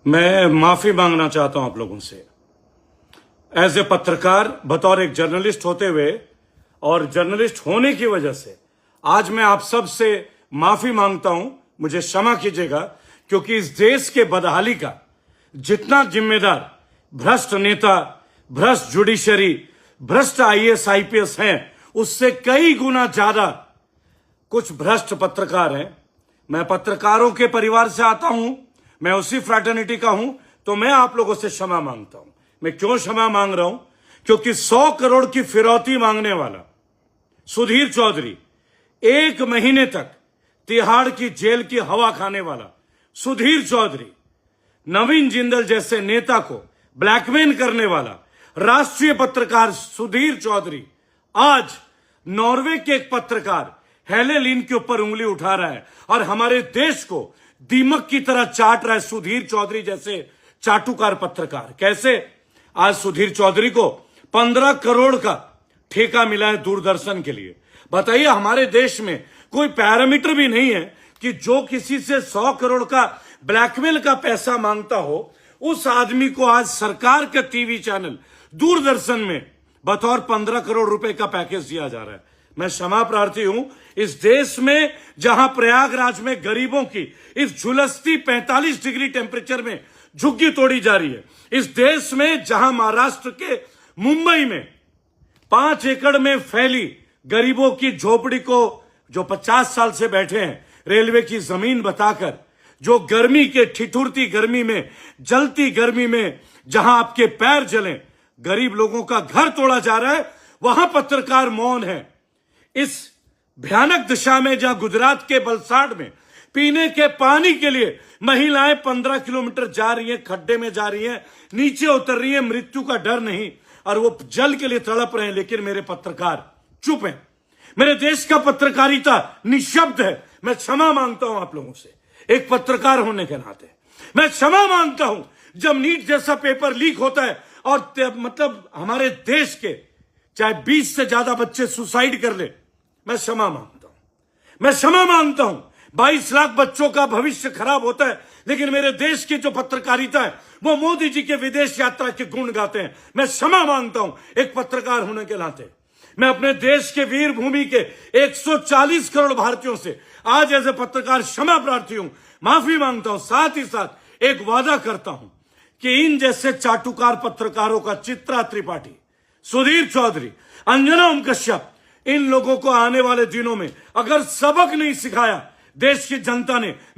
मैं माफी मांगना चाहता हूं आप लोगों से। एज ए पत्रकार, बतौर एक जर्नलिस्ट होते हुए और जर्नलिस्ट होने की वजह से आज मैं आप सब से माफी मांगता हूं। मुझे क्षमा कीजिएगा, क्योंकि इस देश के बदहाली का जितना जिम्मेदार भ्रष्ट नेता, भ्रष्ट जुडिशरी, भ्रष्ट आईएएस आईपीएस हैं, उससे कई गुना ज्यादा कुछ भ्रष्ट पत्रकार हैं। मैं पत्रकारों के परिवार से आता हूं, मैं उसी फ्रैटर्निटी का हूं, तो मैं आप लोगों से क्षमा मांगता हूं। मैं क्यों क्षमा मांग रहा हूं? क्योंकि 100 करोड़ की फिरौती मांगने वाला सुधीर चौधरी, 1 महीने तक तिहाड़ की जेल की हवा खाने वाला सुधीर चौधरी, नवीन जिंदल जैसे नेता को ब्लैकमेल करने वाला राष्ट्रीय पत्रकार सुधीर चौधरी आज नॉर्वे के एक पत्रकार हेले लिन के ऊपर उंगली उठा रहा है और हमारे देश को दीमक की तरह चाट रहा है। सुधीर चौधरी जैसे चाटुकार पत्रकार कैसे? आज सुधीर चौधरी को 15 करोड़ का ठेका मिला है दूरदर्शन के लिए। बताइए, हमारे देश में कोई पैरामीटर भी नहीं है कि जो किसी से 100 करोड़ का ब्लैकमेल का पैसा मांगता हो, उस आदमी को आज सरकार का टीवी चैनल दूरदर्शन में बतौर 15 करोड़ रुपए का पैकेज दिया जा रहा है। मैं क्षमा प्रार्थी हूं। इस देश में जहां प्रयागराज में गरीबों की इस झुलसती 45 डिग्री टेम्परेचर में झुग्गी तोड़ी जा रही है, इस देश में जहां महाराष्ट्र के मुंबई में 5 एकड़ में फैली गरीबों की झोपड़ी को, जो 50 साल से बैठे हैं रेलवे की जमीन बताकर, जो गर्मी के ठिठुरती गर्मी में, जलती गर्मी में जहां आपके पैर जलें, गरीब लोगों का घर तोड़ा जा रहा है, वहां पत्रकार मौन है। इस भयानक दिशा में जहां गुजरात के बलसाड़ में पीने के पानी के लिए महिलाएं 15 किलोमीटर जा रही हैं, खड्डे में जा रही हैं, नीचे उतर रही हैं, मृत्यु का डर नहीं, और वो जल के लिए तड़प रहे हैं, लेकिन मेरे पत्रकार चुप हैं। मेरे देश का पत्रकारिता निशब्द है। मैं क्षमा मांगता हूं आप लोगों से, एक पत्रकार होने के नाते मैं क्षमा मांगता हूं। जब नीट जैसा पेपर लीक होता है और मतलब हमारे देश के चाहे 20 से ज्यादा बच्चे सुसाइड कर ले, मैं क्षमा मांगता हूं। मैं क्षमा मांगता हूं। 22 लाख बच्चों का भविष्य खराब होता है, लेकिन मेरे देश की जो पत्रकारिता है वो मोदी जी के विदेश यात्रा के गुण गाते हैं। मैं क्षमा मांगता हूं एक पत्रकार होने के नाते। मैं अपने देश के वीर भूमि के 140 करोड़ भारतीयों से आज एज ए पत्रकार क्षमा प्रार्थी हूं, माफी मांगता हूं। साथ ही साथ एक वादा करता हूं कि इन जैसे चाटुकार पत्रकारों का, चित्रा त्रिपाठी, सुधीर चौधरी, अंजना ओम कश्यप, इन लोगों को आने वाले दिनों में अगर सबक नहीं सिखाया देश की जनता ने, मैं